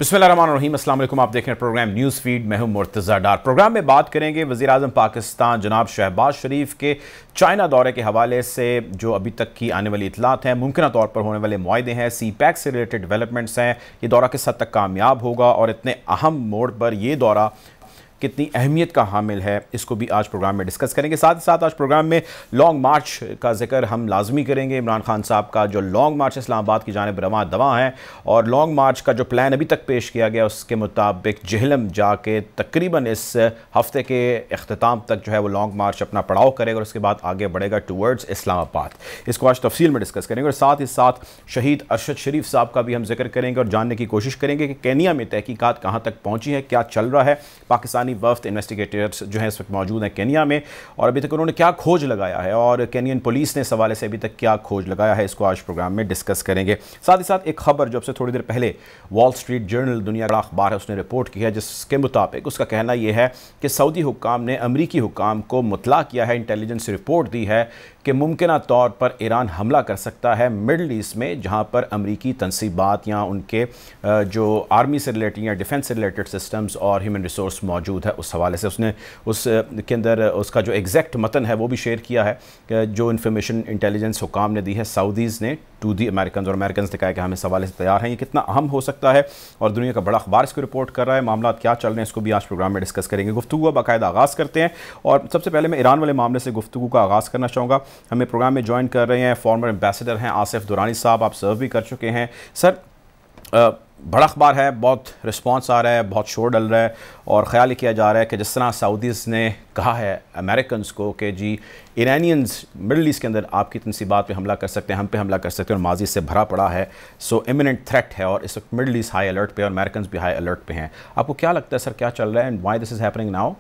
बिस्मिल्लाहिर्रहमानिर्रहीम, अस्सलाम वालेकुम। आप देख रहे हैं प्रोग्राम न्यूज़ फीड। मैं हूं मुर्तज़ा डार। प्रोग्राम में बात करेंगे वज़ीर-ए-आज़म पाकिस्तान जनाब शहबाज शरीफ के चाइना दौरे के हवाले से। जो अभी तक की आने वाली इतलात हैं, मुमकिन तौर पर होने वाले मुआहदे हैं, सी पैक से रिलेटेड डेवलपमेंट्स हैं, ये दौरा किस हद तक कामयाब होगा और इतने अहम मोड़ पर ये दौरा कितनी अहमियत का हामिल है, इसको भी आज प्रोग्राम में डिस्कस करेंगे। साथ ही साथ आज प्रोग्राम में लॉन्ग मार्च का जिक्र हम लाजमी करेंगे। इमरान खान साहब का जो लॉन्ग मार्च इस्लामाबाद की जानिब रवां दवा है, और लॉन्ग मार्च का जो प्लान अभी तक पेश किया गया उसके मुताबिक जेहलम जाके तकरीबन इस हफ्ते के अख्ताम तक जो है वो लॉन्ग मार्च अपना पड़ाव करेगा और उसके बाद आगे बढ़ेगा टूवर्ड्स इस्लामाबाद। इसको आज तफसील में डिस्कस करेंगे और साथ ही साथ शहीद अरशद शरीफ साहब का भी हम जिक्र करेंगे और जानने की कोशिश करेंगे कि केनिया में तहकीकात कहाँ तक पहुँची है, क्या चल रहा है। पाकिस्तानी वफ्द इन्वेस्टिगेटर्स जो है इस वक्त मौजूद हैं केनिया में, और अभी तक उन्होंने क्या खोज लगाया है और केनियन पुलिस ने इस हवाले से अभी तक क्या खोज लगाया है, इसको आज प्रोग्राम में डिस्कस करेंगे। साथ ही साथ एक खबर जो अब से थोड़ी देर पहले वॉल स्ट्रीट जर्नल, दुनिया का अखबार है, उसने रिपोर्ट की है, जिसके मुताबिक उसका कहना यह है कि सऊदी हुक्काम ने अमरीकी हुक्काम को मुतला किया है, इंटेलिजेंस रिपोर्ट दी है कि मुमकिन तौर पर ईरान हमला कर सकता है मिडल ईस्ट में, जहाँ पर अमरीकी तनसीबात या उनके जो आर्मी से रिलेटेड या डिफेंस से रिलेटेड सिस्टम्स और ह्यूमन रिसोर्स मौजूद है। उस हवाले से उसने उसके अंदर उसका जो एग्जैक्ट मतन है वो भी शेयर किया है कि जो इन्फॉर्मेशन इंटेलिजेंस हुकाम ने दी है सऊदीज़ ने टू दी अमेरिकन, और अमेरिकन ने कहा कि हम इस हवाले से तैयार हैं। ये कितना अहम हो सकता है और दुनिया का बड़ा अखबार इसको रिपोर्ट कर रहा है, मामला क्या चल रहे हैं, इसको भी आज प्रोग्राम में डिस्कस करेंगे। गुफ्तगू का बाकायदा आगाज़ करते हैं और सबसे पहले मैं ईरान वाले मामले से गुफ्तगू का आगाज़ करना चाहूँगा। हमें प्रोग्राम में ज्वाइन कर रहे हैं फॉर्मर एम्बेसडर हैं आसिफ दुरानी साहब, आप सर्व भी कर चुके हैं। सर, बड़ा अखबार है, बहुत रिस्पांस आ रहा है, बहुत शोर डल रहा है और ख़्याल ये किया जा रहा है कि जिस तरह सऊदीज़ ने कहा है अमेरिकन को कि जी ईरानियंस मिडल ईस्ट के अंदर आपकी तनसीबात पे हमला कर सकते हैं, हम पे हमला कर सकते हैं और माजी से भरा पड़ा है, सो इमिनेंट थ्रेट है और इस वक्त मिडल ईस्ट हाई अलर्ट पे और अमेरिकन भी हाई अलर्ट पे हैं। आपको क्या लगता है सर, क्या चल रहा है and why this is happening now?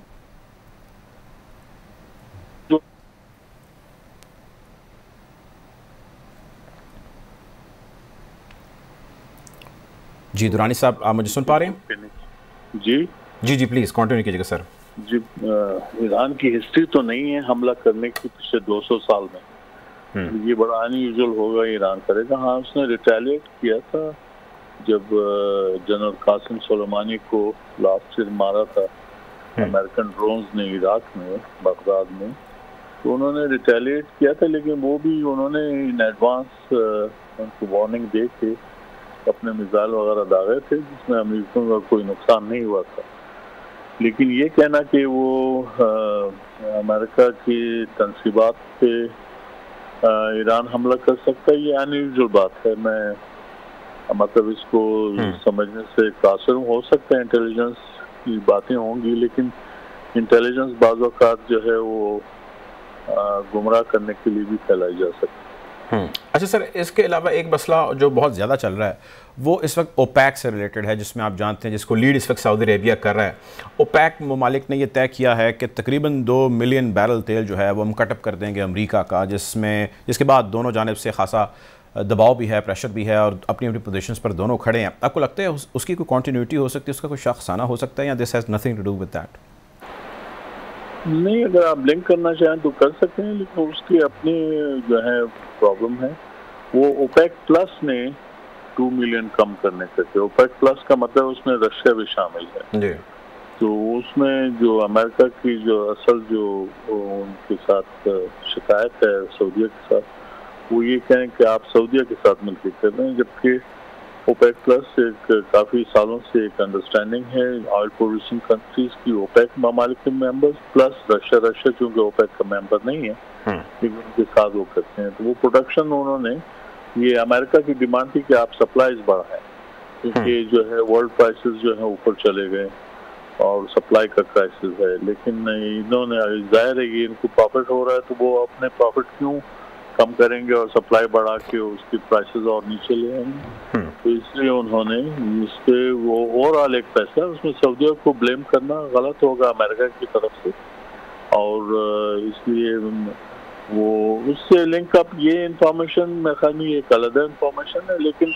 जी दुरानी साहब, आप मुझे सुन पा रहे हैं? जी जी जी प्लीज़ कंटिन्यू कीजिएगा सर। जी, ईरान की हिस्ट्री तो नहीं है हमला करने की पिछले 200 साल में। ये बड़ा अनयूजुअल होगा ईरान करेगा। हाँ, उसने रिटेलिएट किया था जब जनरल कासिम सुलेमानी को लास्ट ईयर मारा था अमेरिकन ड्रोन्स ने इराक में, बगदाद में, तो उन्होंने रिटेलिएट किया था, लेकिन वो भी उन्होंने इन एडवांस उनको वार्निंग दे के अपने मिसाइल वगैरह दागे थे, जिसमें अमेरिकन का कोई नुकसान नहीं हुआ था। लेकिन ये कहना कि वो अमेरिका की तनसीबात पे ईरान हमला कर सकता है, ये अनयूजुअल बात है। मैं मतलब इसको समझने से कासिर हो सकता है, इंटेलिजेंस की बातें होंगी, लेकिन इंटेलिजेंस बाज़ औक़ात जो है वो गुमराह करने के लिए भी फैलाई जा सकती है। अच्छा सर, इसके अलावा एक मसला जो बहुत ज़्यादा चल रहा है वो इस वक्त ओपैक से रिलेटेड है, जिसमें आप जानते हैं जिसको लीड इस वक्त सऊदी अरेबिया कर रहा है। ओपैक ममालिक ने यह तय किया है कि तकरीबन 2 मिलियन बैरल तेल जो है वो हम कटअप कर देंगे अमेरिका का, जिसके बाद दोनों जानिब से खासा दबाव भी है, प्रेशर भी है और अपनी अपनी पोजीशंस पर दोनों खड़े हैं। आपको लगता है उसकी कोई कॉन्टीन्यूटी हो सकती है, उसका कोई शख्साना हो सकता है, या this has nothing to do with that? नहीं, अगर आप लिंक करना चाहें तो कर सकते हैं, लेकिन उसकी अपनी जो है प्रॉब्लम है। वो ओपेक प्लस ने 2 मिलियन कम करने के थे। ओपेक प्लस का मतलब उसमें रशिया भी शामिल है जी। तो उसमें जो अमेरिका की जो असल जो उनके साथ शिकायत है सऊदीया के साथ, वो ये कहें कि आप सऊदीया के साथ मिलकर कर रहे हैं, जबकि ओपेक प्लस एक काफ़ी सालों से एक अंडरस्टैंडिंग है ऑयल प्रोड्यूसिंग कंट्रीज की, ओपेक ममालिक के मेंबर्स प्लस रशिया चूँकि ओपेक का मेंबर नहीं है, लेकिन उनके साथ वो करते हैं। तो वो प्रोडक्शन उन्होंने, ये अमेरिका की डिमांड थी कि आप सप्लाईज बढ़ाएं, क्योंकि जो है वर्ल्ड प्राइसेस जो है ऊपर चले गए और सप्लाई का क्राइसिस है। लेकिन इन्होंने, जाहिर है कि इनको प्रॉफिट हो रहा है तो वो अपने प्रॉफिट क्यों कम करेंगे और सप्लाई बढ़ा के उसकी प्राइसेस और नीचे ले आएंगे। तो इसलिए उन्होंने इस पे वो ओवरऑल एक फैसला, उसमें सऊदिया को ब्लेम करना गलत होगा अमेरिका की तरफ से, और इसलिए वो उससे लिंक अप ये इंफॉर्मेशन मेरे ख्याल में एक अलग इंफॉर्मेशन है, लेकिन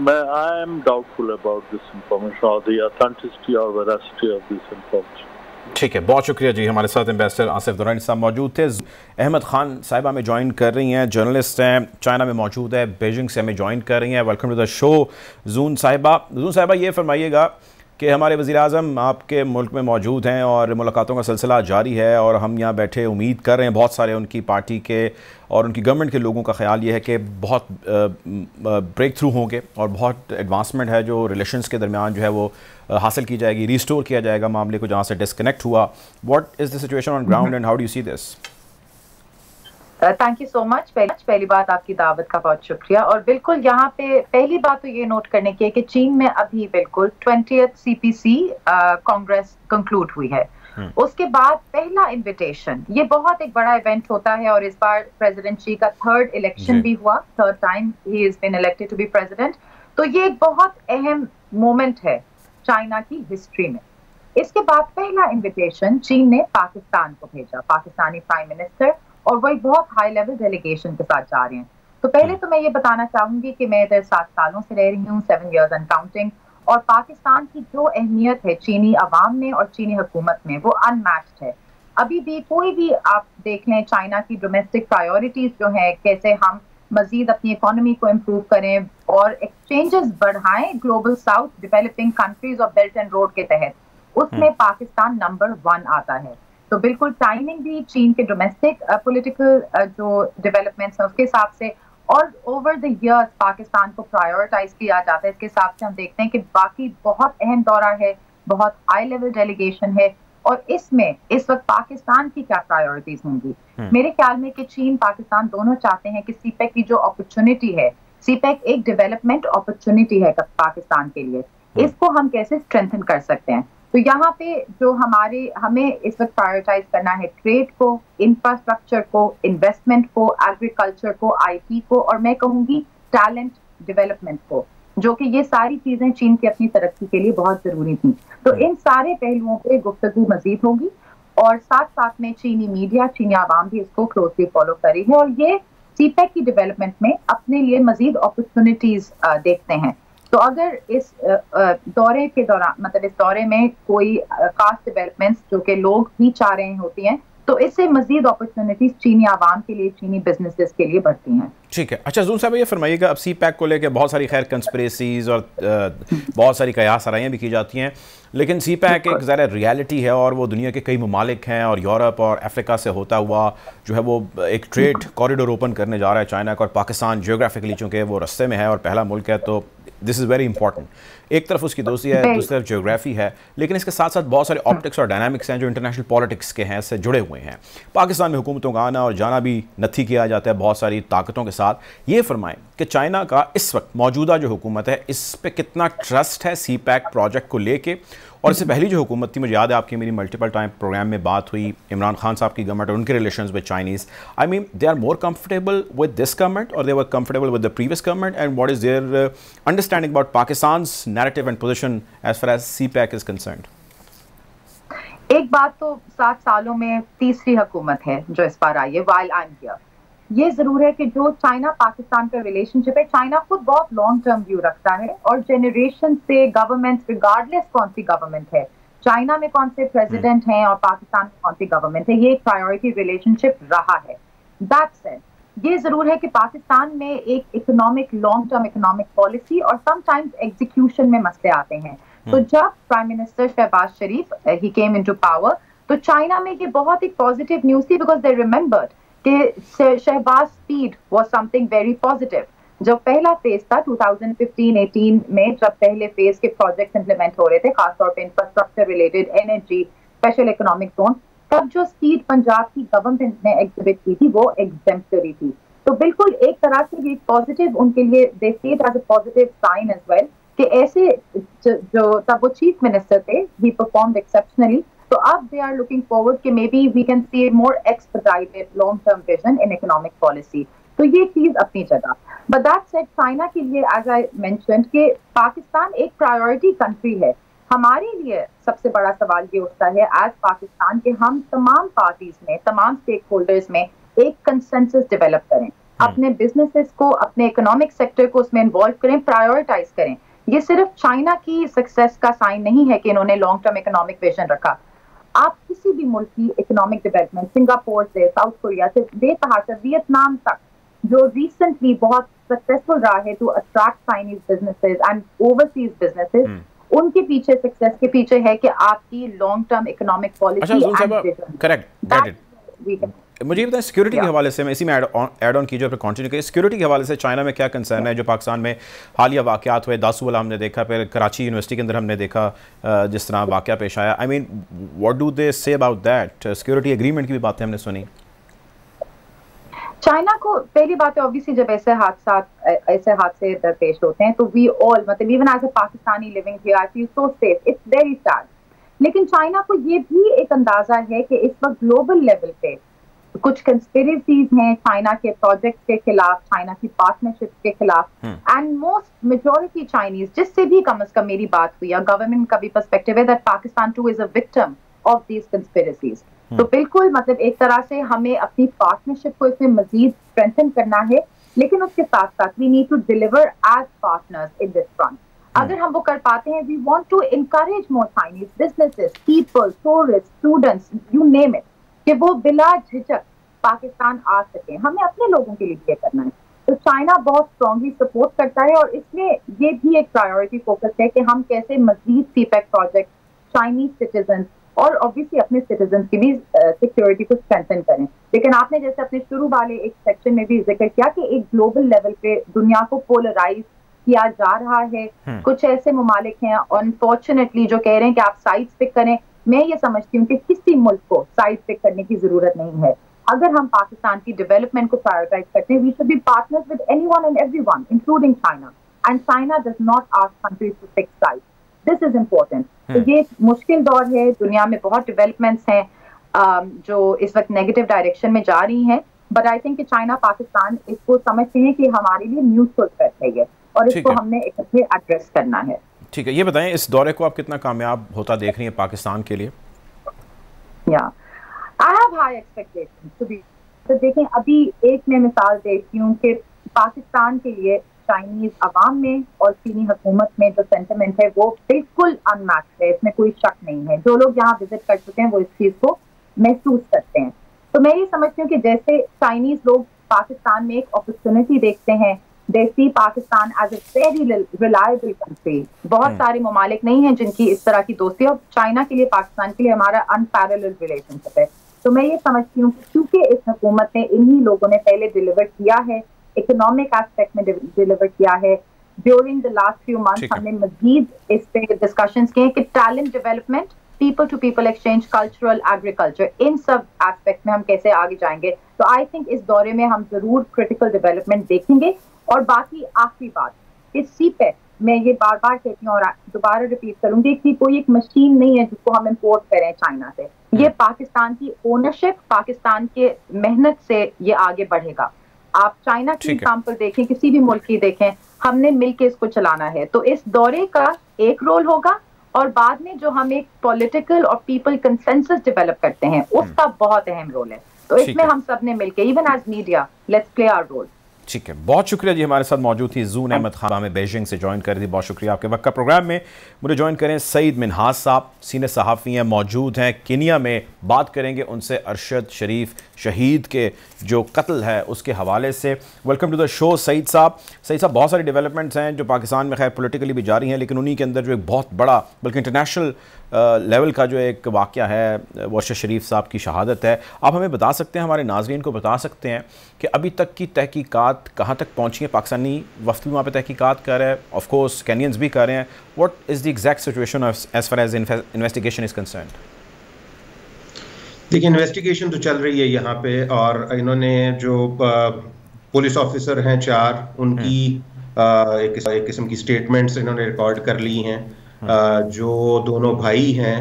I am doubtful about this information और द ऑथेंटिसिटी और वेरासिटी ऑफ दिस इंफॉर्मेशन। ठीक है, बहुत शुक्रिया जी। हमारे साथ एम्बेसडर आसिफ दुरानी साहब मौजूद थे। अहमद खान साहिबा में ज्वाइन कर रही हैं, जर्नलिस्ट हैं, चाइना में मौजूद है, बीजिंग से हमें ज्वाइन कर रही हैं। वेलकम टू द शो जून साहिबा। ये फरमाइएगा कि हमारे वज़ीर-ए-आज़म आपके मुल्क में मौजूद हैं और मुलाकातों का सिलसिला जारी है, और हम यहाँ बैठे उम्मीद कर रहे हैं, बहुत सारे उनकी पार्टी के और उनकी गवर्नमेंट के लोगों का ख्याल ये है कि बहुत ब्रेक थ्रू होंगे और बहुत एडवांसमेंट है जो रिलेशंस के दरमियान जो है वो हासिल की जाएगी, रिस्टोर किया जाएगा मामले को जहाँ से डिस्कनेक्ट हुआ। What is the situation on ground and how do you see this? Thank you so much. पहली बात, आपकी दावत का बहुत शुक्रिया। और बिल्कुल यहाँ पे पहली बात तो ये नोट करने की है कि चीन में अभी बिल्कुल 20th CPC कांग्रेस कंक्लूड हुई है। उसके बाद पहला इनविटेशन, ये बहुत एक बड़ा इवेंट होता है, और इस बार प्रेसिडेंट शी का थर्ड इलेक्शन भी हुआ, third time he is been elected to be president. तो ये एक बहुत अहम मोमेंट है चाइना की हिस्ट्री में। इसके बाद पहला इनविटेशन चीन ने पाकिस्तान को भेजा, पाकिस्तानी प्राइम मिनिस्टर, और वही बहुत हाई लेवल डेलीगेशन के साथ जा रहे हैं। तो पहले तो मैं ये बताना चाहूंगी कि मैं इधर 7 सालों से रह रही हूँ, 7 years एंड काउंटिंग, और पाकिस्तान की जो अहमियत है चीनी अवाम में और चीनी हुकूमत में, वो अनमैच्ड है। अभी भी कोई भी आप देख लें, चाइना की डोमेस्टिक प्रायोरिटीज जो है, कैसे हम मजीद अपनी इकोनॉमी को इम्प्रूव करें और एक्सचेंजेस बढ़ाएं ग्लोबल साउथ डेवलपिंग कंट्रीज और बेल्ट एंड रोड के तहत, उसमें पाकिस्तान नंबर 1 आता है। तो बिल्कुल टाइमिंग भी चीन के डोमेस्टिक पॉलिटिकल जो डेवलपमेंट्स हैं उसके हिसाब से, और ओवर द इयर्स पाकिस्तान को प्रायोरिटाइज किया जाता है। इसके हिसाब से हम देखते हैं कि बाकी बहुत अहम दौरा है, बहुत हाई लेवल डेलीगेशन है, और इसमें इस वक्त पाकिस्तान की क्या प्रायोरिटीज होंगी। मेरे ख्याल में कि चीन पाकिस्तान दोनों चाहते हैं कि सीपेक की जो अपॉर्चुनिटी है, सीपेक एक डेवलपमेंट अपॉर्चुनिटी है पाकिस्तान के लिए, इसको हम कैसे स्ट्रेंथन कर सकते हैं। तो यहाँ पे जो हमें इस वक्त प्रायोरिटाइज करना है ट्रेड को, इंफ्रास्ट्रक्चर को, इन्वेस्टमेंट को, एग्रीकल्चर को, IT को, और मैं कहूँगी टैलेंट डेवलपमेंट को, जो कि ये सारी चीजें चीन की अपनी तरक्की के लिए बहुत जरूरी थी। तो इन सारे पहलुओं पे गुफ्तगू मजीद होगी, और साथ साथ में चीनी मीडिया, चीनी आवाम भी इसको क्लोजली फॉलो कर रही है, और ये सीपेक की डेवलपमेंट में अपने लिए मजीद अपॉर्चुनिटीज देखते हैं। तो अगर इस दौरे के दौरान, मतलब इस दौरे में कोई खास डेवलपमेंट्स जो कि लोग भी चाह रहे होती हैं, तो इससे मजीद अपॉर्चुनिटीज चीनी आवाम के लिए, चीनी बिजनेसेस के लिए बढ़ती हैं। ठीक है। अच्छा जून साहब, ये फरमाइएगा, अब सीपैक को लेकर बहुत सारी खैर कंस्पिरेसीज और बहुत सारी कयास आराइयाँ भी की जाती हैं, लेकिन सीपैक एक ज़रा रियलिटी है, और वो दुनिया के कई ममालिक हैं, और यूरोप और अफ्रीका से होता हुआ जो है वो एक ट्रेड कॉरिडोर ओपन करने जा रहा है चाइना का, और पाकिस्तान जियोग्राफिकली चूँकि वो रस्ते में है और पहला मुल्क है, तो दिस इज़ वेरी इंपॉर्टेंट। एक तरफ उसकी दोस्ती है, दूसरी तरफ जियोग्राफी है, लेकिन इसके साथ साथ बहुत सारे ऑप्टिक्स और डायनामिक्स हैं जो इंटरनेशनल पॉलिटिक्स के हैं, इससे जुड़े हुए हैं। पाकिस्तान में हुकूमतों का आना और जाना भी नथी किया जाता है बहुत सारी ताकतों के साथ। ये फरमाएं कि चाइना का इस वक्त मौजूदा जो हुकूमत है, इस पर कितना ट्रस्ट है सीपैक प्रोजेक्ट को लेके, और इससे पहली जो हुकूमत थी, मुझे याद है आपकी मेरी मल्टीपल टाइम प्रोग्राम में बात हुई, इमरान खान साहब की गवर्नमेंट और उनके relations with Chinese, I mean they are more comfortable with this government और they were comfortable with the previous government, and what is their understanding about Pakistan's narrative and position as far as CPEC is concerned? एक बात तो 7 सालों में तीसरी हुकूमत है जो इस बार आई है व्हाइल आई एम हियर। ये जरूर है कि जो चाइना पाकिस्तान का रिलेशनशिप है, चाइना खुद बहुत लॉन्ग टर्म व्यू रखता है, और जनरेशन से गवर्नमेंट, रिगार्डलेस कौन सी गवर्नमेंट है, चाइना में कौन से प्रेसिडेंट हैं और पाकिस्तान में कौन सी गवर्नमेंट है, ये एक प्रायोरिटी रिलेशनशिप रहा है। दैट सेड, ये जरूर है कि पाकिस्तान में एक economic, long term economic policy और समटाइम्स एग्जीक्यूशन में मसले आते हैं। तो जब prime minister Shahbaz Sharif he came into power, तो चाइना में ये बहुत ही पॉजिटिव न्यूज थी, बिकॉज दे रिमेंबर्ड कि Shahbaz speed was something very positive. जो पहला फेज था 2015-18 में, जब पहले फेज के प्रोजेक्ट्स इंप्लीमेंट हो रहे थे, खासतौर पे infrastructure related, energy, special economic zone, तब जो स्पीड पंजाब की गवर्नमेंट ने एग्जिबिट की थी वो एग्जेम्पलरी थी। तो बिल्कुल एक तरह से ये पॉजिटिव उनके लिए, they see it as a positive sign as well, कि ऐसे जो तब वो चीफ मिनिस्टर थे, ही परफॉर्म्ड एक्सेप्शनली। तो अब दे आर लुकिंग फॉरवर्ड कि maybe we can see more expedited long term vision in economic policy. तो ये चीज अपनी जगह। बट दैट सेड, चाइना के लिए एज आई मेंशन्ड कि पाकिस्तान एक प्रायोरिटी कंट्री है। हमारे लिए सबसे बड़ा सवाल ये उठता है एज पाकिस्तान के हम तमाम पार्टीज में, तमाम स्टेक होल्डर्स में एक कंसेंसस डेवलप करें, अपने बिजनेसेस को, अपने इकोनॉमिक सेक्टर को उसमें इन्वॉल्व करें, प्रायोरिटाइज करें। ये सिर्फ चाइना की सक्सेस का साइन नहीं है कि इन्होंने लॉन्ग टर्म इकोनॉमिक विजन रखा। आप किसी भी मुल्क की इकोनॉमिक डेवलपमेंट, सिंगापुर से, साउथ कोरिया से, बेतहाशा वियतनाम तक, जो रिसेंटली बहुत सक्सेसफुल रहा है to attract Chinese businesses and overseas businesses, उनके पीछे, सक्सेस के पीछे है कि आपकी long term economic policy and vision. Correct. मुझे बताएं सिक्योरिटी के हवाले से, मैं इसी में ऐड ऑन कीजिए, फिर कंटिन्यू करिए। सिक्योरिटी के हवाले से चाइना में क्या कंसर्न है? जो पाकिस्तान में हालिया वाक़यात हुए, दासू वाला हमने देखा, फिर कराची यूनिवर्सिटी के अंदर हमने देखा जिस तरह वाक़या पेश आया, आई mean what do they say about that? Security agreement की भी बातें हमने सुनी। चाइना को पहली बात है ऑब्वियसली जब ऐसे हादसे दरपेश होते हैं तो वी ऑल, मतलब even as a Pakistani living here, I feel so safe, it's very sad. लेकिन चाइना को ये भी एक अंदाजा है कि इस वक्त ग्लोबल लेवल पे कुछ कंस्पिरेसीज हैं चाइना के प्रोजेक्ट के खिलाफ, चाइना की पार्टनरशिप के खिलाफ, एंड मोस्ट मेजॉरिटी चाइनीज, जिससे भी कम से कम मेरी बात हुई, गवर्नमेंट का भी पर्सपेक्टिव है that Pakistan two is a victim of these conspiracies. तो बिल्कुल मतलब एक तरह से हमें अपनी पार्टनरशिप को इसमें मजीद स्ट्रेंथन करना है, लेकिन उसके साथ साथ we need to deliver as partners in this front. अगर हम वो कर पाते हैं, we want to encourage more Chinese businesses, people, tourist, students, you name it, कि वो बिला झिझक पाकिस्तान आ सके। हमें अपने लोगों के लिए ये करना है। तो चाइना बहुत स्ट्रांगली सपोर्ट करता है और इसमें ये भी एक प्रायोरिटी फोकस है कि हम कैसे मजीद सीपैक प्रोजेक्ट चाइनीज सिटीजन और ऑब्वियसली अपने सिटीजन की भी सिक्योरिटी को स्ट्रेंथन करें। लेकिन आपने जैसे अपने शुरू वाले एक सेक्शन में भी जिक्र किया कि एक ग्लोबल लेवल पे दुनिया को पोलराइज किया जा रहा है। कुछ ऐसे ममालिक हैं अनफॉर्चुनेटली जो कह रहे हैं कि आप साइड्स पिक करें। मैं ये समझती हूँ कि किसी मुल्क को साइड पिक करने की जरूरत नहीं है। अगर हम पाकिस्तान की डेवलपमेंट को प्रायोरिटाइज करते हैं, we should be partners with anyone and everyone including China, and China does not ask countries to pick side. This is important. तो ये मुश्किल दौर है, दुनिया में बहुत डेवलपमेंट्स हैं जो इस वक्त नेगेटिव डायरेक्शन में जा रही हैं, बट आई थिंक कि चाइना पाकिस्तान इसको समझते हैं कि हमारे लिए म्यूचुअल थ्रेट है ये, और इसको हमने इकट्ठे एड्रेस करना है। ठीक है, ये बताएं इस दौरे को आप कितना कामयाब होता देख रही हैं पाकिस्तान के लिए? या I have high expectations to be. तो देखें, अभी एक मैं मिसाल देती हूँ कि पाकिस्तान के लिए चाइनीज अवाम में और चीनी हुकूमत में जो सेंटिमेंट है वो बिल्कुल अनमैच्ड है, इसमें कोई शक नहीं है। जो लोग यहाँ विजिट कर चुके हैं वो इस चीज को महसूस करते हैं। तो मैं ये समझती हूँ कि जैसे चाइनीज लोग पाकिस्तान में एक अपॉर्चुनिटी देखते हैं, they see Pakistan as a very reliable country. बहुत सारे ममालिक नहीं हैं जिनकी इस तरह की दोस्ती, और चाइना के लिए, पाकिस्तान के लिए हमारा अनपैरेलल रिलेशनशिप है। तो मैं ये समझती हूँ कि क्योंकि इस हुकूमत ने, इन्हीं लोगों ने पहले डिलीवर किया है, इकोनॉमिक एस्पेक्ट में डिलीवर किया है, during the last few months हमने मजीद इस पे डिस्कशंस किए कि talent development, people to people exchange, cultural, agriculture, इन सब एस्पेक्ट में हम कैसे आगे जाएंगे। तो आई थिंक इस दौरे में हम जरूर क्रिटिकल डेवलपमेंट देखेंगे। और बाकी आखिरी बात, इस सीपेक मैं ये बार बार कहती हूँ और दोबारा रिपीट करूंगी कि कोई एक मशीन नहीं है जिसको हम इम्पोर्ट करें चाइना से। ये पाकिस्तान की ओनरशिप, पाकिस्तान के मेहनत से ये आगे बढ़ेगा। आप चाइना की एग्जाम्पल देखें, किसी भी मुल्क की देखें, हमने मिलकर इसको चलाना है। तो इस दौरे का एक रोल होगा, और बाद में जो हम एक पॉलिटिकल और पीपल कंसेंसस डेवलप करते हैं उसका बहुत अहम रोल है। तो इसमें हम सब ने मिलकर, even as media, let's play our role. ठीक है, बहुत शुक्रिया जी। हमारे साथ मौजूद थी जून अहमद खान, हमें बीजिंग से ज्वाइन कर दी, बहुत शुक्रिया आपके वक्त का। प्रोग्राम में मुझे ज्वाइन करें सईद मिनहाज साहब, सीनियर सहाफ़ी हैं, मौजूद हैं केनिया में। बात करेंगे उनसे अरशद शरीफ शहीद के जो कत्ल है उसके हवाले से। Welcome to the show Saeed साहब। सईद साहब, बहुत सारी डेवलपमेंट्स हैं जो पाकिस्तान में खैर पॉलिटिकली भी जारी हैं, लेकिन उन्हीं के अंदर जो एक बहुत बड़ा बल्कि इंटरनेशनल लेवल का जो एक वाक़या है वो अरशद शरीफ साहब की शहादत है। आप हमें बता सकते हैं, हमारे नाज़रीन को बता सकते हैं कि अभी तक की तहकीकात कहाँ तक पहुँची है? पाकिस्तानी वफ़द भी वहाँ पर तहकीकात कर रहे हैं, ऑफ कोर्स केनियंस भी कर रहे हैं। What is the exact situation as far as investigation is concerned? देखिए, इन्वेस्टिगेशन तो चल रही है यहाँ पे, और इन्होंने जो पुलिस ऑफिसर हैं 4, उनकी एक किस्म की स्टेटमेंट्स इन्होंने रिकॉर्ड कर ली हैं। जो दोनों भाई हैं,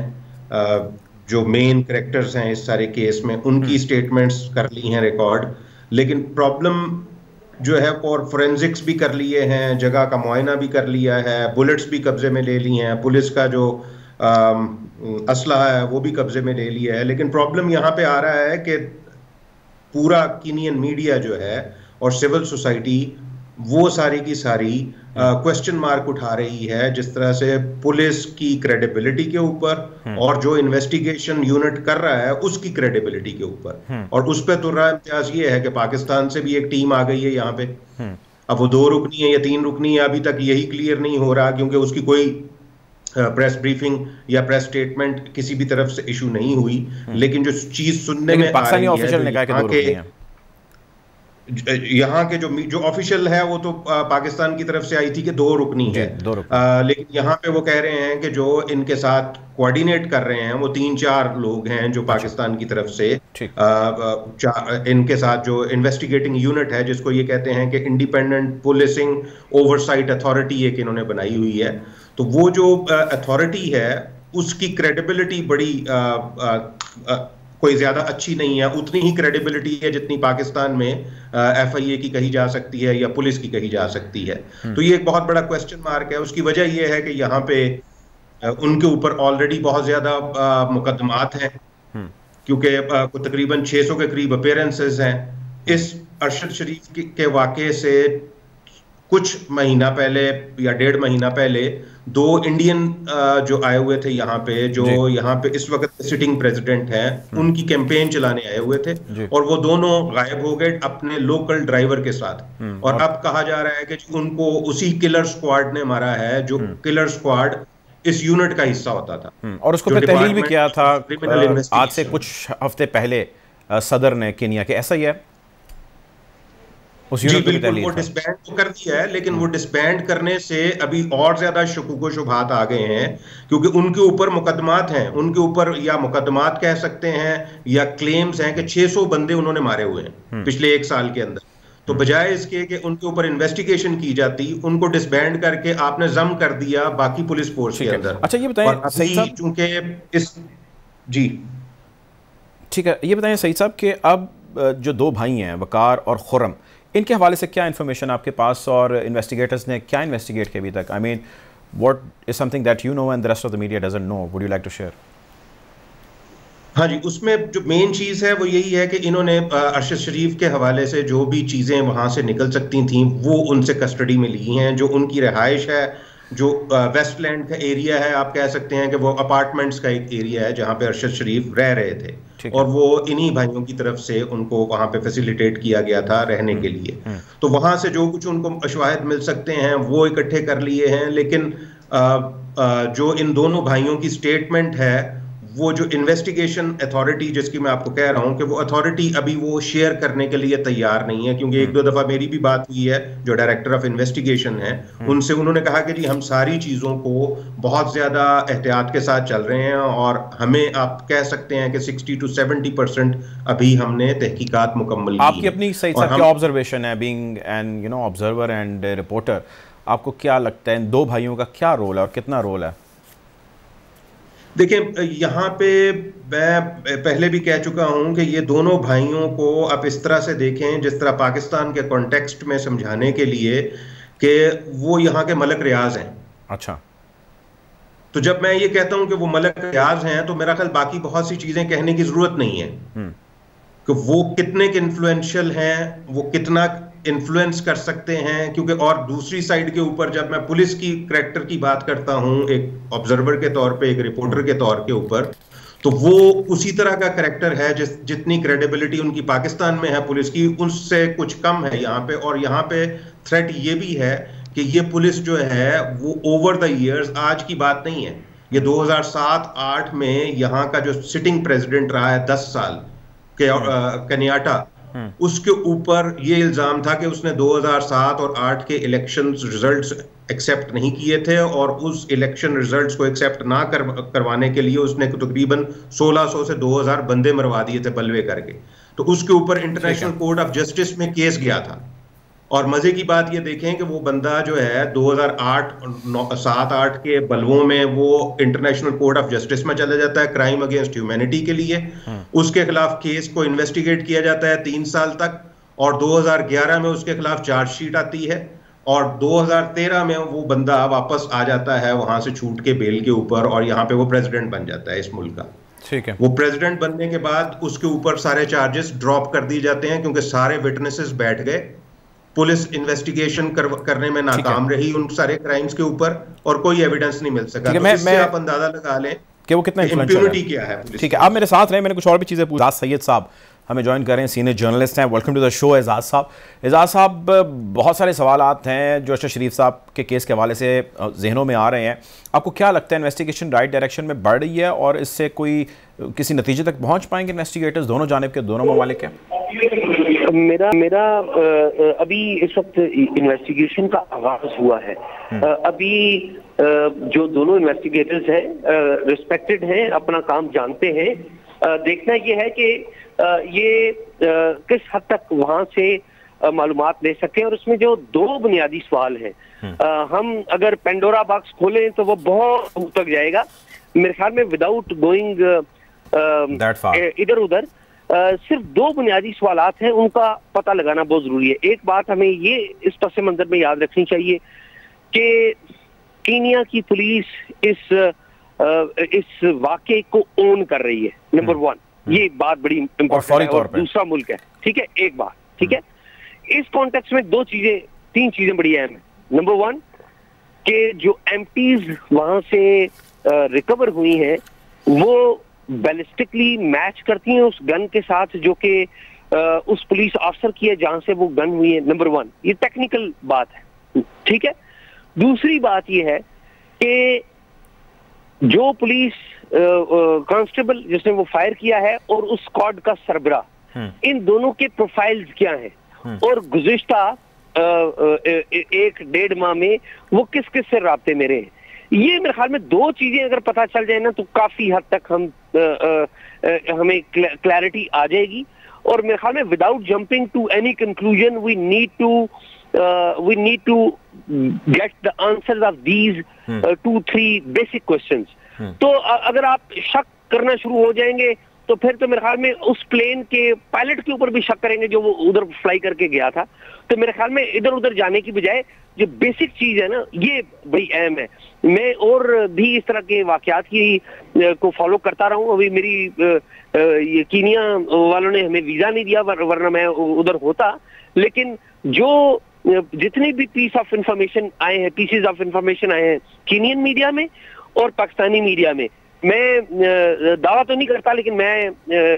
जो मेन कैरेक्टर्स हैं इस सारे केस में, उनकी स्टेटमेंट्स कर ली हैं रिकॉर्ड। लेकिन प्रॉब्लम जो है, और फोरेंसिक्स भी कर लिए हैं, जगह का मुआयना भी कर लिया है, बुलेट्स भी कब्जे में ले ली हैं, पुलिस का जो असलहा है वो भी कब्जे में ले लिया है। लेकिन प्रॉब्लम यहाँ पे आ रहा है कि पूरा कीनियन मीडिया जो है और सिविल सोसाइटी वो सारी की सारी क्वेश्चन मार्क उठा रही है, जिस तरह से पुलिस की क्रेडिबिलिटी के ऊपर और जो इन्वेस्टिगेशन यूनिट कर रहा है उसकी क्रेडिबिलिटी के ऊपर। और उस पर तुर्रा इम्तियाज ये है कि पाकिस्तान से भी एक टीम आ गई है यहाँ पे। अब वो 2 रुकनी है या 3 रुकनी है, अभी तक यही क्लियर नहीं हो रहा, क्योंकि उसकी कोई प्रेस ब्रीफिंग या प्रेस स्टेटमेंट किसी भी तरफ से इशू नहीं हुई। लेकिन जो चीज सुनने में आ रही है, यहाँ के जो ऑफिशियल है वो तो पाकिस्तान की तरफ से आई थी कि 2 रुकनी है, लेकिन यहाँ पे वो कह रहे हैं कि जो इनके साथ कोऑर्डिनेट कर रहे हैं वो 3-4 लोग हैं जो पाकिस्तान की तरफ से इनके साथ जो इन्वेस्टिगेटिंग यूनिट है, जिसको ये कहते हैं कि इंडिपेंडेंट पुलिसिंग ओवरसाइट अथॉरिटी एक इन्होंने बनाई हुई है। तो वो जो अथॉरिटी है उसकी क्रेडिबिलिटी बड़ी कोई ज्यादा अच्छी नहीं है, उतनी ही क्रेडिबिलिटी है जितनी पाकिस्तान में FIA की कही जा सकती है या पुलिस की कही जा सकती है। तो ये एक बहुत बड़ा क्वेश्चन मार्क है। उसकी वजह ये है कि यहाँ पे उनके ऊपर ऑलरेडी बहुत ज्यादा मुकदमात हैं, क्योंकि तकरीबन 600 के करीब अपीयरेंसेस हैं। इस अरशद शरीफ के वाक़े से कुछ महीना पहले या 1.5 महीना पहले 2 इंडियन जो आए हुए थे यहाँ पे, जो यहाँ पे इस वक्त सिटिंग प्रेसिडेंट हैं, उनकी कैंपेन चलाने आए हुए थे, और वो दोनों गायब हो गए अपने लोकल ड्राइवर के साथ। और अब कहा जा रहा है कि उनको उसी किलर स्क्वाड ने मारा है, जो किलर स्क्वाड इस यूनिट का हिस्सा होता था और उसको फिर तहलील भी किया था आज से कुछ हफ्ते पहले सदर ने केनिया के। ऐसा ही है, जी बिल्कुल, वो डिसबैंड तो कर दिया है, लेकिन वो डिसबैंड करने से अभी और ज्यादा शुकूक शुबहात आ गए हैं, क्योंकि उनके ऊपर मुकदमात हैं, उनके ऊपर या मुकदमात कह सकते हैं या क्लेम्स हैं कि 600 बंदे उन्होंने मारे हुए हैं पिछले 1 साल के अंदर। तो बजाय इसके कि उनके ऊपर इन्वेस्टिगेशन की जाती, उनको डिसबैंड करके आपने जम कर दिया बाकी पुलिस फोर्स के अंदर। अच्छा ये बताएं चूंकि इस जी ठीक है, ये बताएं सईद साहब कि अब जो 2 भाई हैं वकार और खुर्रम, इनके हवाले से क्या इन्फॉर्मेशन आपके पास और इन्वेस्टिगेटर्स ने क्या इन्वेस्टिगेट किया अभी तक? I mean what is something that you know and the rest of the media doesn't know, would you like to share? हाँ जी, उसमें जो मेन चीज़ है वो यही है कि इन्होंने अरशद शरीफ के हवाले से जो भी चीज़ें वहाँ से निकल सकती थी वो उनसे कस्टडी में ली हैं। जो उनकी रिहाइश है, जो वेस्टलैंड का एरिया है, आप कह सकते हैं कि वो अपार्टमेंट्स का एक एरिया है जहाँ पे अरशद शरीफ रह रहे थे, और वो इन्हीं भाइयों की तरफ से उनको वहाँ पे फैसिलिटेट किया गया था रहने के लिए। तो वहाँ से जो कुछ उनको शवाहिद मिल सकते हैं वो इकट्ठे कर लिए हैं, लेकिन जो इन दोनों भाइयों की स्टेटमेंट है, वो जो इन्वेस्टिगेशन अथॉरिटी जिसकी मैं आपको कह रहा हूं कि वो अथॉरिटी अभी वो शेयर करने के लिए तैयार नहीं है, क्योंकि 1-2 दफा मेरी भी बात हुई है जो डायरेक्टर ऑफ इन्वेस्टिगेशन है उनसे, उन्होंने कहा कि जी हम सारी चीजों को बहुत ज्यादा एहतियात के साथ चल रहे हैं, और हमें आप कह सकते हैं कि 60 to 70% अभी हमने तहकीकात मुकम्मल की। आपकी अपनी सही क्या ऑब्जर्वेशन है, being an you know observer and reporter, आपको क्या लगता है इन 2 भाइयों का क्या रोल है और कितना रोल है? देखिए, यहाँ पे मैं पहले भी कह चुका हूं कि ये दोनों भाइयों को आप इस तरह से देखें जिस तरह पाकिस्तान के कॉन्टेक्स्ट में समझाने के लिए कि वो यहाँ के मलक रियाज हैं। अच्छा, तो जब मैं ये कहता हूं कि वो मलक रियाज हैं तो मेरा ख्याल बाकी बहुत सी चीजें कहने की जरूरत नहीं है कि वो कितने के इन्फ्लुएंशियल हैं, वो कितना इन्फ्लुएंस कर सकते हैं। क्योंकि और दूसरी साइड के ऊपर जब मैं पुलिस की करैक्टर की बात करता हूं एक ऑब्जर्वर के तौर पे, एक रिपोर्टर के तौर के ऊपर, तो वो उसी तरह का करैक्टर है जितनी क्रेडिबिलिटी उनकी पाकिस्तान में है पुलिस की, उससे कुछ कम है यहाँ पे। और यहाँ पे थ्रेट ये भी है कि ये पुलिस जो है वो ओवर द ईयर्स, आज की बात नहीं है, ये 2007-8 में यहाँ का जो सिटिंग प्रेसिडेंट रहा है 10 साल केन्याटा, उसके ऊपर ये इल्जाम था कि उसने 2007 और 8 के इलेक्शन रिजल्ट्स एक्सेप्ट नहीं किए थे, और उस इलेक्शन रिजल्ट्स को एक्सेप्ट ना करवाने के लिए उसने तकरीबन 1600 से 2000 बंदे मरवा दिए थे बलवे करके। तो उसके ऊपर इंटरनेशनल कोर्ट ऑफ जस्टिस में केस गया था। और मजे की बात ये देखें कि वो बंदा जो है 2007-8 के बलवों में वो इंटरनेशनल कोर्ट ऑफ जस्टिस में चला जाता है क्राइम अगेंस्ट ह्यूमैनिटी के लिए, उसके खिलाफ केस को इन्वेस्टिगेट किया जाता है 3 साल तक, और 2011 में उसके खिलाफ चार्जशीट आती है, और 2013 में वो बंदा वापस आ जाता है वहां से छूट के बेल के ऊपर, और यहाँ पे वो प्रेसिडेंट बन जाता है इस मुल्क का। ठीक है, वो प्रेसिडेंट बनने के बाद उसके ऊपर सारे चार्जेस ड्रॉप कर दिए जाते हैं, क्योंकि सारे विटनेसेस बैठ गए पुलिस इन्वेस्टिगेशन करने में नाकाम रही उन सारे क्राइम्स के ऊपर और कोई एविडेंस नहीं मिल सका। तो इससे आप अंदाजा लगा लें कि वो कितना इम्प्यूनिटी क्या है। ठीक है, आप मेरे साथ रहे, मैंने कुछ और भी चीज़ें पूछा। सैयद साहब हमें ज्वाइन कर रहे हैं, सीनियर जर्नलिस्ट हैं। Welcome to the show Ejaz साहब। एजाज साहब, बहुत सारे सवालात हैं जो अरशद शरीफ साहब के केस के हवाले से जहनों में आ रहे हैं। आपको क्या लगता है इन्वेस्टिगेशन राइट डायरेक्शन में बढ़ रही है और इससे कोई किसी नतीजे तक पहुंच पाएंगे इन्वेस्टिगेटर्स दोनों जानिब के, दोनों ममालिक के? मेरा अभी इस वक्त इन्वेस्टिगेशन का आगाज हुआ है। अभी जो दोनों इन्वेस्टिगेटर्स हैं रिस्पेक्टेड हैं, अपना काम जानते हैं। देखना ये है कि ये किस हद तक वहां से मालूमात ले सके। और उसमें जो दो बुनियादी सवाल हैं, हम अगर पेंडोरा बॉक्स खोलें तो वो बहुत दूर तक जाएगा। मेरे ख्याल में विदाउट गोइंग इधर उधर सिर्फ दो बुनियादी सवालात हैं, उनका पता लगाना बहुत जरूरी है। एक बात हमें ये इस पस मंजर में याद रखनी चाहिए कि कीनिया की पुलिस इस वाकये को ओन कर रही है, नंबर वन। ये बात बड़ी इंपॉर्टेंट है। और दूसरा मुल्क है, ठीक है, एक बात, ठीक है। इस कॉन्टेक्स्ट में तीन चीजें बड़ी अहम है। नंबर वन कि जो एमपीज वहां से रिकवर हुई हैं वो बैलिस्टिकली मैच करती हैं उस गन के साथ जो कि उस पुलिस ऑफिसर की है जहां से वो गन हुई है। नंबर वन, ये टेक्निकल बात है, ठीक है। दूसरी बात ये है कि जो पुलिस कांस्टेबल जिसने वो फायर किया है और उस स्क्वाड का सरबरा, इन दोनों के प्रोफाइल्स क्या हैं और गुज़िश्ता 1-1.5 माह में वो किस किस से राब्ते में रहे। ये मेरे ख्याल में दो चीजें अगर पता चल जाए ना तो काफी हद तक हमें क्लैरिटी आ जाएगी। और मेरे ख्याल में without jumping to any conclusion we need to get the answers of these 2-3 basic questions. तो अगर आप शक करना शुरू हो जाएंगे तो फिर तो मेरे ख्याल में उस प्लेन के पायलट के ऊपर भी शक करेंगे जो वो उधर फ्लाई करके गया था। तो मेरे ख्याल में इधर उधर जाने की बजाय जो बेसिक चीज है ना, ये बड़ी अहम है। मैं और भी इस तरह के वाकयात की को फॉलो करता रहा हूँ। अभी मेरी ये कीनिया वालों ने हमें वीजा नहीं दिया, वरना मैं उधर होता। लेकिन जो जितने भी पीसेस ऑफ इंफॉर्मेशन आए हैं कीनियन मीडिया में और पाकिस्तानी मीडिया में, मैं दावा तो नहीं करता लेकिन मैं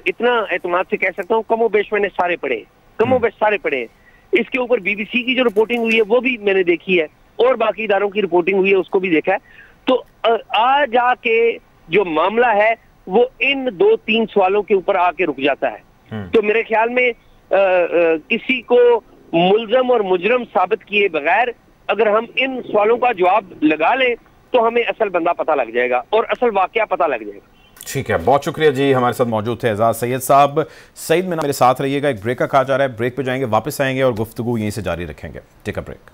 इतना एतमाद से कह सकता हूँ कमोबेश मैंने सारे पढ़े हैं। इसके ऊपर बीबीसी की जो रिपोर्टिंग हुई है वो भी मैंने देखी है और बाकी इदारों की रिपोर्टिंग हुई है उसको भी देखा है। तो आ जाके जो मामला है वो इन 2-3 सवालों के ऊपर आके रुक जाता है। तो मेरे ख्याल में किसी को मुल्जम और मुजरम साबित किए बगैर अगर हम इन सवालों का जवाब लगा लें तो हमें असल बंदा पता लग जाएगा और असल वाकया पता लग जाएगा। ठीक है, बहुत शुक्रिया जी। हमारे साथ मौजूद थे एजाज सैयद साहब। सईद में मेरे साथ रहिएगा। एक ब्रेक का कहा जा रहा है, ब्रेक पे जाएंगे, वापस आएंगे और गुफ्तगू यहीं से जारी रखेंगे। Take a break.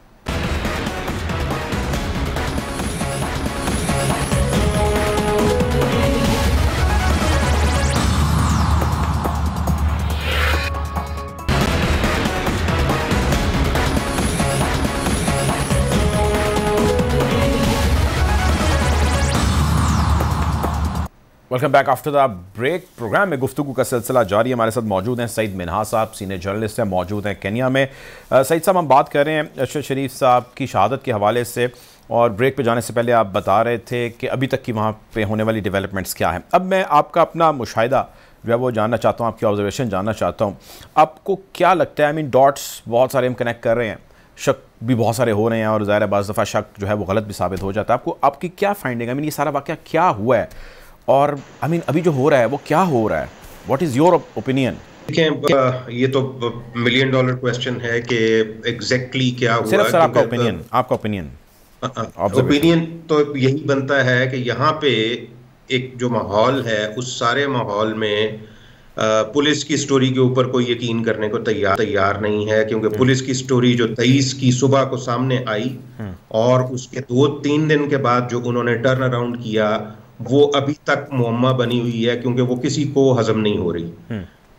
Welcome back after the break. Programme में गुफ्तगू का सिलसिला जारी। हमारे साथ मौजूद हैं सईद मिन्हा साहब, सीनियर जर्नलिस्ट हैं, मौजूद हैं केन्या में। सईद साहब, हम बात कर रहे हैं अरशद शरीफ साहब की शहादत के हवाले से और ब्रेक पे जाने से पहले आप बता रहे थे कि अभी तक की वहाँ पे होने वाली डेवलपमेंट्स क्या हैं। अब मैं आपका अपना मुशाहिदा जो है वो जानना चाहता हूँ, आपकी ऑब्जर्वेशन जानना चाहता हूँ। आपको क्या लगता है, आई मीन डॉट्स बहुत सारे हम कनेक्ट कर रहे हैं, शक भी बहुत सारे हो रहे हैं और ज़ाहिर है बाज़ दफ़ा शक जो है वो गलत भी साबित हो जाता है। आपकी क्या फाइंडिंग, आई मीन ये सारा वाक़या क्या हुआ है और आई मीन अभी जो हो रहा है वो क्या हो रहा है? What is your opinion? देखें, ये तो $1 मिलियन क्वेश्चन है कि एग्जैक्टली क्या हुआ। सिर्फ सर आपका ओपिनियन तो यही बनता है कि यहाँ पे एक जो माहौल है उस सारे माहौल में पुलिस की स्टोरी के ऊपर कोई यकीन करने को तैयार नहीं है, क्योंकि पुलिस की स्टोरी जो 23 की सुबह को सामने आई और उसके 2-3 दिन के बाद जो उन्होंने टर्न अराउंड किया वो अभी तक मुअम्मा बनी हुई है, क्योंकि वो किसी को हजम नहीं हो रही।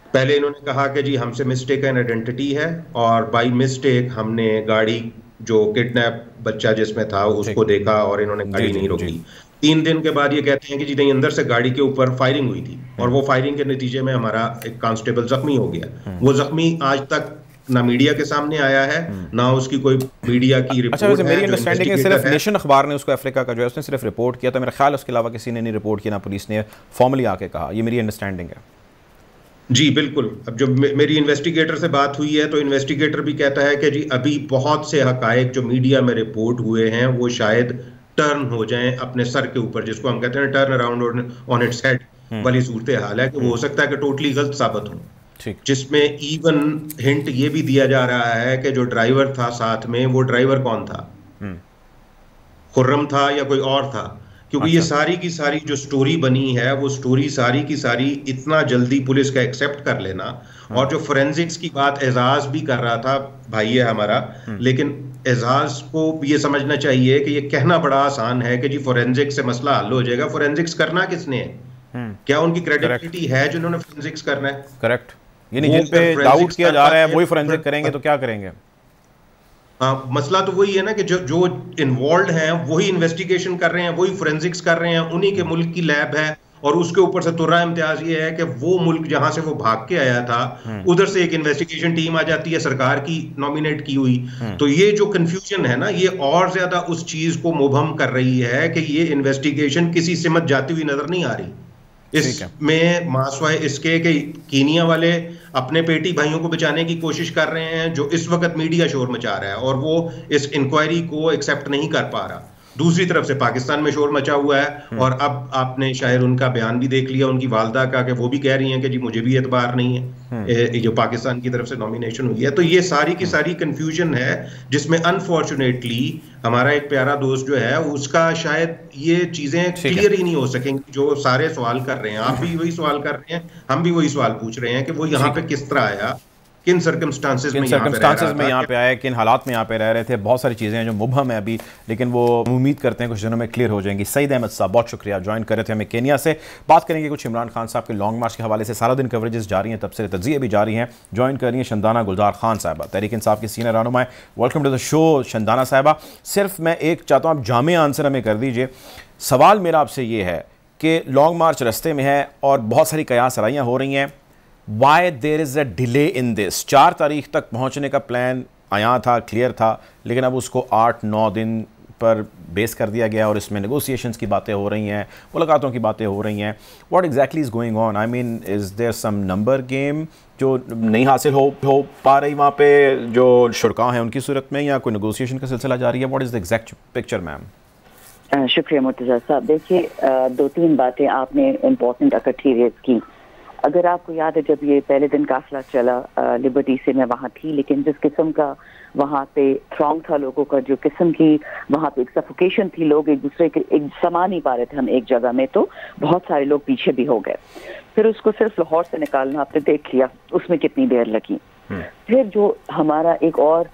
पहले इन्होंने कहा कि जी हमसे मिस्टेक एंड आइडेंटिटी है और बाय मिस्टेक हमने गाड़ी जो किडनैप बच्चा जिसमें था उसको देखा और इन्होंने गाड़ी नहीं रोकी। 3 दिन के बाद ये कहते हैं कि जी नहीं, अंदर से गाड़ी के ऊपर फायरिंग हुई थी और वो फायरिंग के नतीजे में हमारा एक कांस्टेबल जख्मी हो गया। वो जख्मी आज तक ना मीडिया के सामने आया है, ना उसकी कोई मीडिया की रिपोर्ट है। अच्छा, मेरी अंडरस्टैंडिंग है सिर्फ नेशन अखबार ने उसको अफ्रीका का जो है उसने सिर्फ रिपोर्ट किया, तो मेरा ख्याल उसके अलावा किसी ने नहीं रिपोर्ट किया, ना पुलिस ने फॉर्मली आके कहा। ये मेरी अंडरस्टैंडिंग है। जी बिल्कुल। अब जो मेरी इन्वेस्टिगेटर से बात हुई है तो इन्वेस्टिगेटर भी कहता है कि जी अभी बहुत से हकायक जो मीडिया में रिपोर्ट हुए हैं वो शायद टर्न हो जाएं अपने सर के ऊपर, जिसको हम कहते हैं turn around on its head वाली सूरत हाल है, कि वो हो सकता है कि टोटली गलत साबित हो। जिसमें इवन हिंट ये भी दिया जा रहा है कि जो ड्राइवर था साथ में, वो ड्राइवर कौन था, खुर्रम था या कोई और था, क्योंकि ये सारी की सारी जो स्टोरी बनी है वो स्टोरी सारी की सारी इतना जल्दी पुलिस का एक्सेप्ट कर लेना, और जो फोरेंसिक्स की बात एजाज भी कर रहा था, भाई है हमारा, लेकिन एजाज को ये समझना चाहिए कि ये कहना बड़ा आसान है कि जी फोरेंसिक्स से मसला हल हो जाएगा। फोरेंसिक्स करना किसने है? क्या उनकी क्रेडिबिलिटी है जिन्होंने फोरेंसिक्स करना है? करेक्ट, यानी जिन पे डाउट किया जा रहा है वही फोरेंसिक करेंगे तो क्या करेंगे? हाँ, मसला तो वही है ना कि जो इन्वॉल्व हैं वही इन्वेस्टिगेशन कर रहे हैं, वही फोरेंसिक्स कर रहे हैं, उन्हीं के मुल्क की लैब है, और उसके ऊपर से तुर्रा इम्तियाज ये है कि वो मुल्क जहां से वो भाग के आया था उधर से एक इन्वेस्टिगेशन टीम आ जाती है सरकार की नॉमिनेट की हुई। तो ये जो कंफ्यूजन है ना, ये और ज्यादा उस चीज को मुबहम कर रही है कि ये इन्वेस्टिगेशन किसी सिमत जाती हुई नजर नहीं आ रही। इसमें मासवाए इसके कि कीनिया वाले अपने पेटी भाइयों को बचाने की कोशिश कर रहे हैं, जो इस वक्त मीडिया शोर मचा रहा है और वो इस इंक्वायरी को एक्सेप्ट नहीं कर पा रहा। दूसरी तरफ से पाकिस्तान में शोर मचा हुआ है, और अब आपने शायद उनका बयान भी देख लिया, उनकी वालदा का, कि वो भी कह रही हैं कि जी मुझे भी एतबार नहीं है जो पाकिस्तान की तरफ से नॉमिनेशन हुई है। तो ये सारी की सारी कंफ्यूजन है, जिसमें अनफॉर्चुनेटली हमारा एक प्यारा दोस्त जो है उसका शायद ये चीजें क्लियर ही नहीं हो सकेंगी जो सारे सवाल कर रहे हैं। आप भी वही सवाल कर रहे हैं, हम भी वही सवाल पूछ रहे हैं कि वो यहाँ पे किस तरह आया, किन सर्कमस्टांसेस में यहाँ पे आए, किन हालात में यहाँ पे रह रहे थे। बहुत सारी चीज़ें हैं जो मुबहम है अभी, लेकिन वो उम्मीद करते हैं कुछ दिनों में क्लियर हो जाएंगी। सईद अहमद साहब बहुत शुक्रिया, ज्वाइन कर रहे थे हमें केनिया से। बात करेंगे कुछ इमरान खान साहब के लॉन्ग मार्च के हवाले से। सारा दिन कवरेजेस जारी हैं, तबसरे तज्ज़िये भी जारी हैं। ज्वाइन कर रही हैं शंदाना गुलजार खान साहबा, तहरीक इंसाफ की सीनियर रहनुमा। Welcome to the show Shandana साहबा। सिर्फ मैं एक चाहता हूँ आप जामे आंसर हमें कर दीजिए। सवाल मेरा आपसे ये है कि लॉन्ग मार्च रस्ते में है और बहुत सारी कयास राइयाँ हो रही हैं, why there is a delay in this? 4 तारीख तक पहुंचने का प्लान आया था, क्लियर था, लेकिन अब उसको 8-9 दिन पर बेस कर दिया गया और इसमें नेगोशिएशंस की बातें हो रही हैं, मुलाकातों की बातें हो रही हैं। What exactly is going on? I mean is there some number game जो नहीं हासिल हो पा रही वहाँ पे जो शुरका हैं उनकी सूरत में, या कोई नेगोशिएशन का सिलसिला जारी है? What is the exact picture ma'am? शुक्रिया मुर्तज़ा साहब। देखिए 2-3 बातें आपने इम्पोर्टेंट इकट्ठी रेज की। अगर आपको याद है जब ये पहले दिन काफिला चला लिबर्टी से, मैं वहाँ थी, लेकिन जिस किस्म का वहाँ पे थ्रॉन्ग था लोगों का, जो किस्म की वहाँ पे एक सफोकेशन थी, लोग एक दूसरे के एक समा नहीं पा रहे थे हम एक जगह में, तो बहुत सारे लोग पीछे भी हो गए। फिर उसको सिर्फ लाहौर से निकालना आपने देख लिया, उसमें कितनी देर लगी। फिर जो हमारा एक और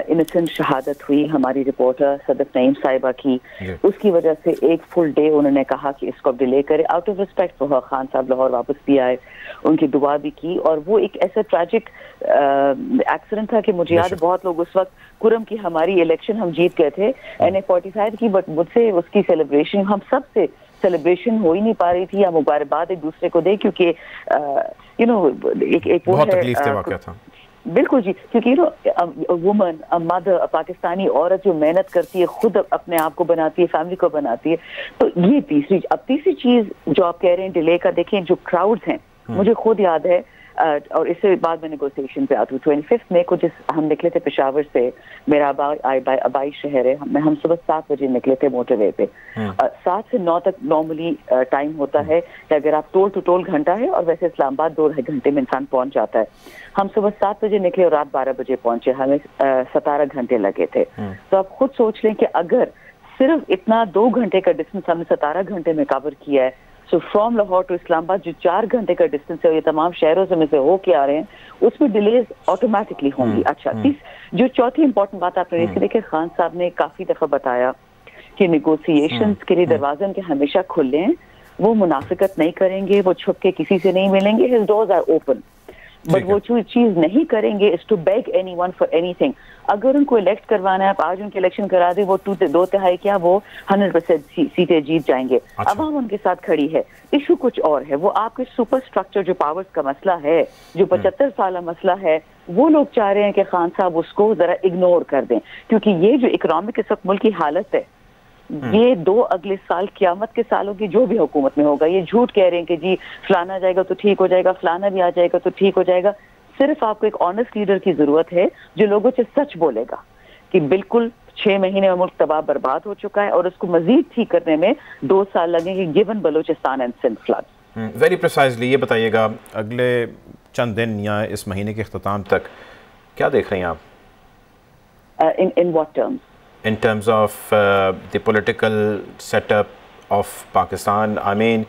इनोसेंट शहादत हुई हमारी रिपोर्टर सदफ नईम साहिबा की, उसकी वजह से एक फुल डे उन्होंने कहा कि इसको डिले करे। Out of respect for Khan साहब लाहौर वापस भी आए, उनकी दुआ भी की, और वो एक ऐसा ट्रैजिक एक्सीडेंट था कि मुझे याद है बहुत लोग उस वक्त कुरम की हमारी इलेक्शन हम जीत गए थे NA-45 की, बट मुझसे उसकी सेलिब्रेशन, हम सब से सेलिब्रेशन हो ही नहीं पा रही थी या मुबारकबाद एक दूसरे को दे, क्योंकि यू नो एक बहुत तकलीफ के वाक़या था। बिल्कुल जी, क्योंकि वुमन, मदर, पाकिस्तानी औरत जो मेहनत करती है, खुद अपने आप को बनाती है, फैमिली को बनाती है, तो ये तीसरी चीज जो आप कह रहे हैं डिले का, देखें जो क्राउड्स हैं, मुझे खुद याद है, और इससे बाद में नेगोशिएशन पे आती हूँ। 25 मई को जिस हम निकले थे पेशावर से, मेरा आबाई शहर है, हम सुबह 7 बजे निकले थे मोटरवे पे। 7 से 9 तक नॉर्मली टाइम होता है कि अगर आप टोल टू टोल घंटा है, और वैसे इस्लामाबाद 2-2.5 घंटे में इंसान पहुंच जाता है। हम सुबह 7 बजे निकले और रात 12 बजे पहुंचे, हमें 17 घंटे लगे थे। तो आप खुद सोच लें कि अगर सिर्फ इतना 2 घंटे का डिस्टेंस हमने 17 घंटे में कवर किया है, so from Lahore to Islamabad जो 4 घंटे का डिस्टेंस है, ये तमाम शहरों से में से होके आ रहे हैं, उसमें डिलेज ऑटोमेटिकली होंगी। अच्छा, जो चौथी इंपॉर्टेंट बात आपने इसके देखिए, खान साहब ने काफी दफा बताया कि नेगोशिएशंस के लिए दरवाजे उनके हमेशा खुले हैं, वो मुनाफिकत नहीं करेंगे, वो छुप के किसी से नहीं मिलेंगे, his doors are open. But वो चीज नहीं करेंगे is to beg anyone for anything. अगर उनको इलेक्ट करवाना है, आप आज उनके इलेक्शन करा दे, वो 2/3 क्या वो 100% सीटें जीत जाएंगे। अच्छा। अब हम उनके साथ खड़ी है। इशू कुछ और है, वो आपके सुपर स्ट्रक्चर जो पावर्स का मसला है, जो 75 साल मसला है, वो लोग चाह रहे हैं कि खान साहब उसको जरा इग्नोर कर दें, क्योंकि ये जो इकोनॉमिक इस वक्त मुल्क की हालत है, ये 2 अगले साल क़यामत के सालों की जो भी हुकूमत में होगा, ये झूठ कह रहे हैं कि जी फलाना जाएगा तो ठीक हो जाएगा, फलाना भी आ जाएगा तो ठीक हो जाएगा। सिर्फ आपको एक ऑनेस्ट लीडर की जरूरत है जो लोगों से सच बोलेगा कि बिल्कुल 6 महीने में मुल्क तबाह बर्बाद हो चुका है और उसको मजीद ठीक करने में 2 साल लगेंगे, given Balochistan and Sindh flood. Very precisely ये बताइएगा, अगले चंद दिन या इस महीने के इख्तिताम तक क्या देख रहे हैं आप? In what terms? In terms of the political setup of Pakistan, I mean,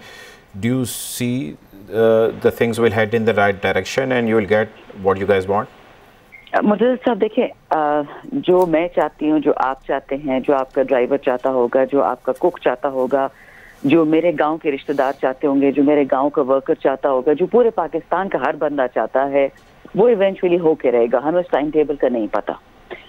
do you see the things will head in the right direction and you will get what you guys want? मुझे साहब देखिए, जो मैं चाहती हूँ, जो आप चाहते हैं, जो आपका ड्राइवर चाहता होगा, जो आपका कुक चाहता होगा, जो मेरे गांव के रिश्तेदार चाहते होंगे, जो मेरे गांव का वर्कर चाहता होगा, जो पूरे पाकिस्तान का हर बंदा चाहता है, वो इवेंचुअली होके रहेगा। हमें उस टाइम टेबल का नहीं पता।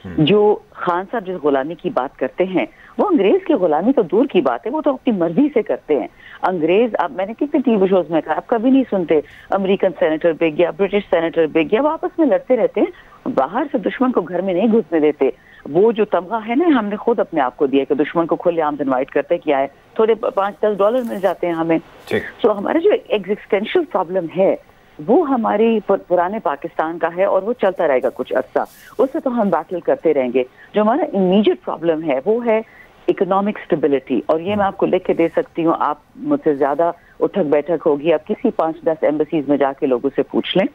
जो खान साहब जिस गुलामी की बात करते हैं, वो अंग्रेज की गुलामी तो दूर की बात है, वो तो अपनी मर्जी से करते हैं। अंग्रेज, अब मैंने कितने टीवी शोज में कहा, आप कभी नहीं सुनते अमेरिकन सेनेटर बिक गया, ब्रिटिश सेनेटर बिक गया, वो आपस में लड़ते रहते हैं, बाहर से दुश्मन को घर में नहीं घुसने देते। वो जो तमगा है ना, हमने खुद अपने आप को दिया कि दुश्मन को खुलेआम इनवाइट करते क्या है, थोड़े $5-10 मिल जाते हैं हमें। सो हमारा जो एग्जिस्टेंशियल प्रॉब्लम है वो हमारी पुराने पाकिस्तान का है और वो चलता रहेगा कुछ अर्सा, उससे तो हम बैटल करते रहेंगे। जो हमारा इमीडिएट प्रॉब्लम है वो है इकोनॉमिक स्टेबिलिटी, और ये मैं आपको लिख के दे सकती हूँ, आप मुझसे ज्यादा उठक बैठक होगी, आप किसी 5-10 एम्बेसीज में जाके लोगों से पूछ लें,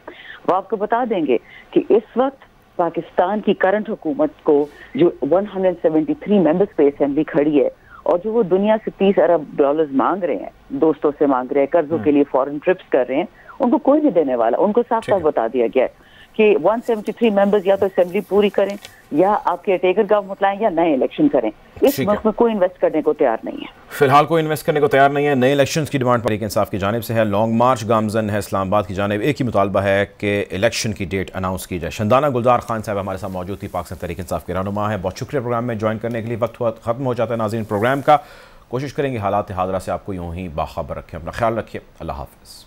वो आपको बता देंगे कि इस वक्त पाकिस्तान की करंट हुकूमत को जो 173 मेंबर स्पेस असेंबली खड़ी है और जो वो दुनिया से $30 अरब मांग रहे हैं, दोस्तों से मांग रहे हैं, कर्जों के लिए फॉरेन ट्रिप्स कर रहे हैं, उनको कोई नहीं देने वाला। उनको साफ साफ बता दिया गया है कि 173 मेंबर्स या तो असेंबली पूरी करें या आपके टेकर गवर्नमेंट लाएं या नए इलेक्शन करें। इस वक्त में कोई इन्वेस्ट करने को तैयार नहीं है, फिलहाल कोई इन्वेस्ट करने को तैयार नहीं है। नए इलेक्शंस की डिमांड तहरीक इंसाफ की जानिब से है, लॉन्ग मार्च गामजन है इस्लामाबाद की जानिब। एक ही मुतालबा है कि इलेक्शन की डेट अनाउंस की जाए। शंदाना गुलजार खान साहब हमारे साथ मौजूद थी, पाकिस्तान तहरीक इंसाफ के रहनुमा है। बहुत शुक्रिया प्रोग्राम में ज्वाइन करने के लिए। वक्त खत्म हो जाता है नाज़रीन प्रोग्राम का। कोशिश करेंगे हालात हादरा से आपको यूँ ही बाखबर रखें। अपना ख्याल रखिए। अल्लाह हाफ़िज़।